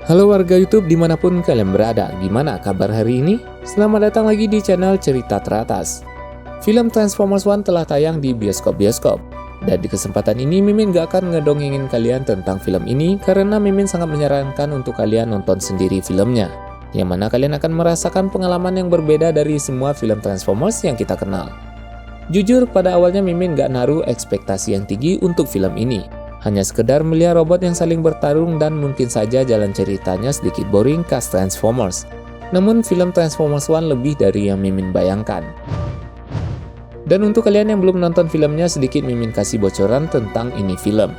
Halo warga YouTube dimanapun kalian berada, gimana kabar hari ini? Selamat datang lagi di channel Cerita Teratas. Film Transformers One telah tayang di bioskop-bioskop. Dan di kesempatan ini Mimin gak akan ngedongengin kalian tentang film ini karena Mimin sangat menyarankan untuk kalian nonton sendiri filmnya. Yang mana kalian akan merasakan pengalaman yang berbeda dari semua film Transformers yang kita kenal. Jujur pada awalnya Mimin gak naruh ekspektasi yang tinggi untuk film ini. Hanya sekedar melihat robot yang saling bertarung dan mungkin saja jalan ceritanya sedikit boring khas Transformers. Namun film Transformers One lebih dari yang Mimin bayangkan. Dan untuk kalian yang belum nonton filmnya, sedikit Mimin kasih bocoran tentang ini film.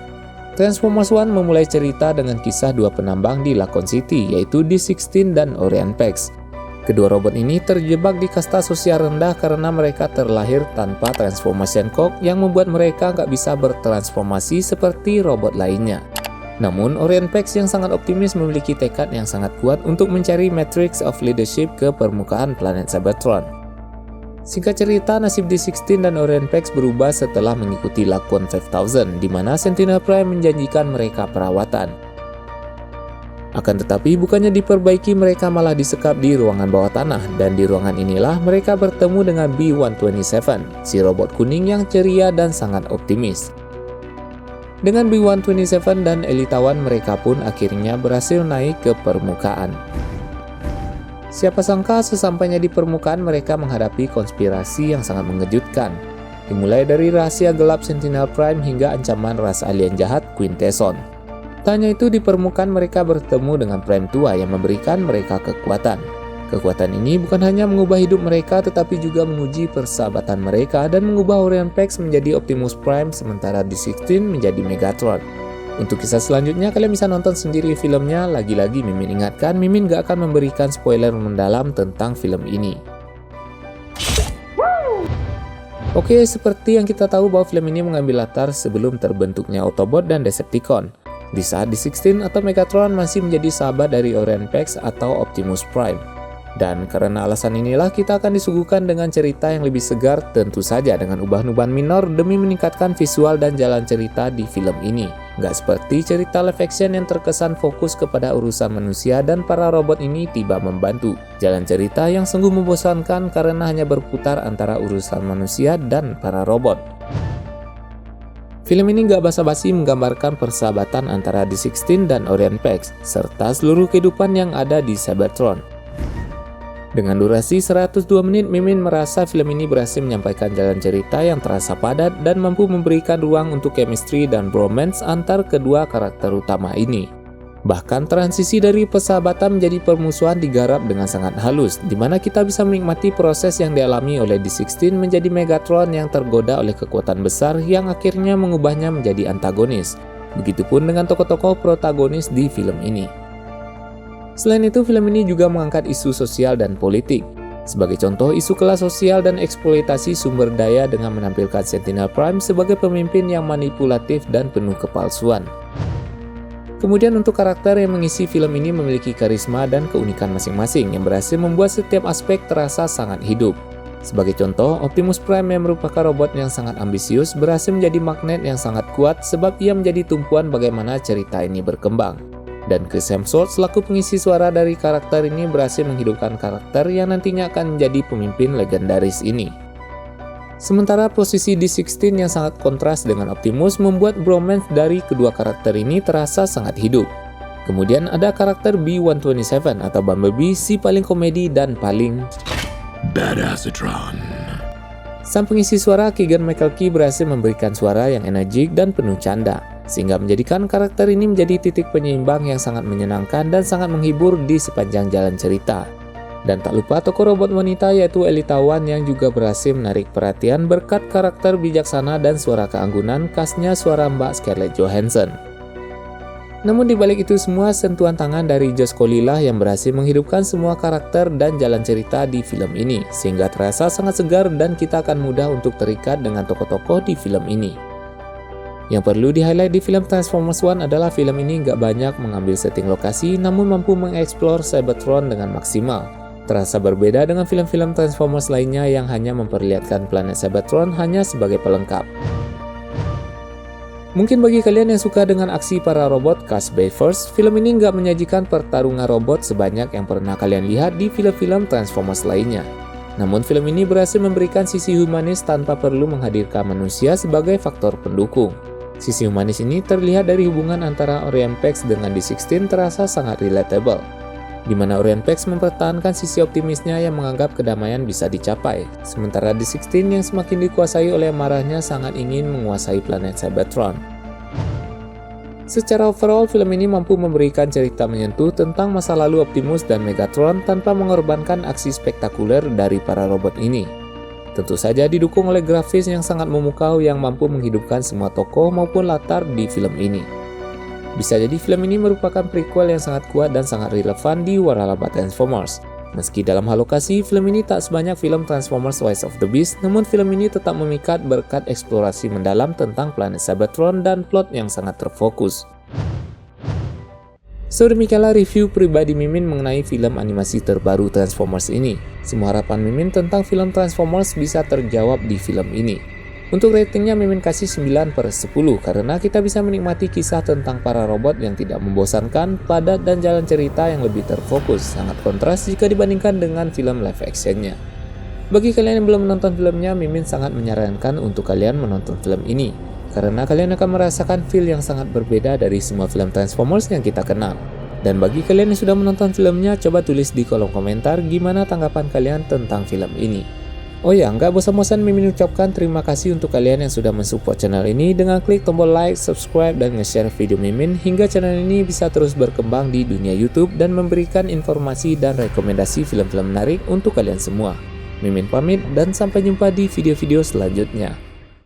Transformers One memulai cerita dengan kisah dua penambang di Lacon City, yaitu D16 dan Orion Pax. Kedua robot ini terjebak di kasta sosial rendah karena mereka terlahir tanpa transformation code yang membuat mereka nggak bisa bertransformasi seperti robot lainnya. Namun, Orion Pax yang sangat optimis memiliki tekad yang sangat kuat untuk mencari Matrix of Leadership ke permukaan planet Cybertron. Singkat cerita, nasib D16 dan Orion Pax berubah setelah mengikuti Lacon 5000, di mana Sentinel Prime menjanjikan mereka perawatan. Akan tetapi, bukannya diperbaiki, mereka malah disekap di ruangan bawah tanah, dan di ruangan inilah mereka bertemu dengan B127, si robot kuning yang ceria dan sangat optimis. Dengan B127 dan elitawan, mereka pun akhirnya berhasil naik ke permukaan. Siapa sangka sesampainya di permukaan mereka menghadapi konspirasi yang sangat mengejutkan. Dimulai dari rahasia gelap Sentinel Prime hingga ancaman ras alien jahat Quintesson. Tak hanya itu, di permukaan mereka bertemu dengan Prime tua yang memberikan mereka kekuatan. Kekuatan ini bukan hanya mengubah hidup mereka tetapi juga menguji persahabatan mereka dan mengubah Orion Pax menjadi Optimus Prime sementara D16 menjadi Megatron. Untuk kisah selanjutnya kalian bisa nonton sendiri filmnya. Lagi-lagi Mimin ingatkan, Mimin gak akan memberikan spoiler mendalam tentang film ini. Oke, seperti yang kita tahu bahwa film ini mengambil latar sebelum terbentuknya Autobot dan Decepticon. Di saat D16 atau Megatron masih menjadi sahabat dari Orion Pax atau Optimus Prime. Dan karena alasan inilah kita akan disuguhkan dengan cerita yang lebih segar, tentu saja dengan ubah-ubah minor demi meningkatkan visual dan jalan cerita di film ini. Nggak seperti cerita live action yang terkesan fokus kepada urusan manusia dan para robot ini tiba membantu. Jalan cerita yang sungguh membosankan karena hanya berputar antara urusan manusia dan para robot. Film ini nggak basa-basi menggambarkan persahabatan antara D16 dan Orion Pax, serta seluruh kehidupan yang ada di Cybertron. Dengan durasi 102 menit, Mimin merasa film ini berhasil menyampaikan jalan cerita yang terasa padat dan mampu memberikan ruang untuk chemistry dan bromance antar kedua karakter utama ini. Bahkan transisi dari persahabatan menjadi permusuhan digarap dengan sangat halus, di mana kita bisa menikmati proses yang dialami oleh D16 menjadi Megatron yang tergoda oleh kekuatan besar yang akhirnya mengubahnya menjadi antagonis. Begitupun dengan tokoh-tokoh protagonis di film ini. Selain itu, film ini juga mengangkat isu sosial dan politik. Sebagai contoh, isu kelas sosial dan eksploitasi sumber daya dengan menampilkan Sentinel Prime sebagai pemimpin yang manipulatif dan penuh kepalsuan. Kemudian untuk karakter yang mengisi film ini memiliki karisma dan keunikan masing-masing yang berhasil membuat setiap aspek terasa sangat hidup. Sebagai contoh, Optimus Prime yang merupakan robot yang sangat ambisius berhasil menjadi magnet yang sangat kuat sebab ia menjadi tumpuan bagaimana cerita ini berkembang. Dan Chris Hemsworth selaku pengisi suara dari karakter ini berhasil menghidupkan karakter yang nantinya akan menjadi pemimpin legendaris ini. Sementara posisi D16 yang sangat kontras dengan Optimus membuat bromance dari kedua karakter ini terasa sangat hidup. Kemudian ada karakter B127 atau Bumblebee, si paling komedi dan paling badassatron. Sang pengisi suara Keegan Michael Key berhasil memberikan suara yang energik dan penuh canda, sehingga menjadikan karakter ini menjadi titik penyeimbang yang sangat menyenangkan dan sangat menghibur di sepanjang jalan cerita. Dan tak lupa tokoh robot wanita yaitu Elitawan yang juga berhasil menarik perhatian berkat karakter bijaksana dan suara keanggunan khasnya suara Mbak Scarlett Johansson. Namun dibalik itu semua, sentuhan tangan dari Josh Cole lah yang berhasil menghidupkan semua karakter dan jalan cerita di film ini, sehingga terasa sangat segar dan kita akan mudah untuk terikat dengan tokoh-tokoh di film ini. Yang perlu di-highlight di film Transformers One adalah film ini nggak banyak mengambil setting lokasi namun mampu mengeksplor Cybertron dengan maksimal. Terasa berbeda dengan film-film Transformers lainnya yang hanya memperlihatkan planet Cybertron hanya sebagai pelengkap. Mungkin bagi kalian yang suka dengan aksi para robot Cast Bay First, film ini nggak menyajikan pertarungan robot sebanyak yang pernah kalian lihat di film-film Transformers lainnya. Namun film ini berhasil memberikan sisi humanis tanpa perlu menghadirkan manusia sebagai faktor pendukung. Sisi humanis ini terlihat dari hubungan antara Orion Pax dengan D16 terasa sangat relatable, di mana Orion Pax mempertahankan sisi optimisnya yang menganggap kedamaian bisa dicapai, sementara D16 yang semakin dikuasai oleh marahnya sangat ingin menguasai planet Cybertron. Secara overall, film ini mampu memberikan cerita menyentuh tentang masa lalu Optimus dan Megatron tanpa mengorbankan aksi spektakuler dari para robot ini. Tentu saja didukung oleh grafis yang sangat memukau yang mampu menghidupkan semua tokoh maupun latar di film ini. Bisa jadi film ini merupakan prequel yang sangat kuat dan sangat relevan di waralaba Transformers. Meski dalam hal lokasi, film ini tak sebanyak film Transformers Rise of the Beast, namun film ini tetap memikat berkat eksplorasi mendalam tentang planet Cybertron dan plot yang sangat terfokus. So, demikianlah review pribadi Mimin mengenai film animasi terbaru Transformers ini. Semua harapan Mimin tentang film Transformers bisa terjawab di film ini. Untuk ratingnya Mimin kasih 9/10 karena kita bisa menikmati kisah tentang para robot yang tidak membosankan, padat dan jalan cerita yang lebih terfokus, sangat kontras jika dibandingkan dengan film live actionnya. Bagi kalian yang belum menonton filmnya, Mimin sangat menyarankan untuk kalian menonton film ini, karena kalian akan merasakan feel yang sangat berbeda dari semua film Transformers yang kita kenal. Dan bagi kalian yang sudah menonton filmnya, coba tulis di kolom komentar gimana tanggapan kalian tentang film ini. Oh ya, nggak bosan-bosan Mimin ucapkan terima kasih untuk kalian yang sudah mensupport channel ini dengan klik tombol like, subscribe, dan nge-share video Mimin hingga channel ini bisa terus berkembang di dunia YouTube dan memberikan informasi dan rekomendasi film-film menarik untuk kalian semua. Mimin pamit dan sampai jumpa di video-video selanjutnya.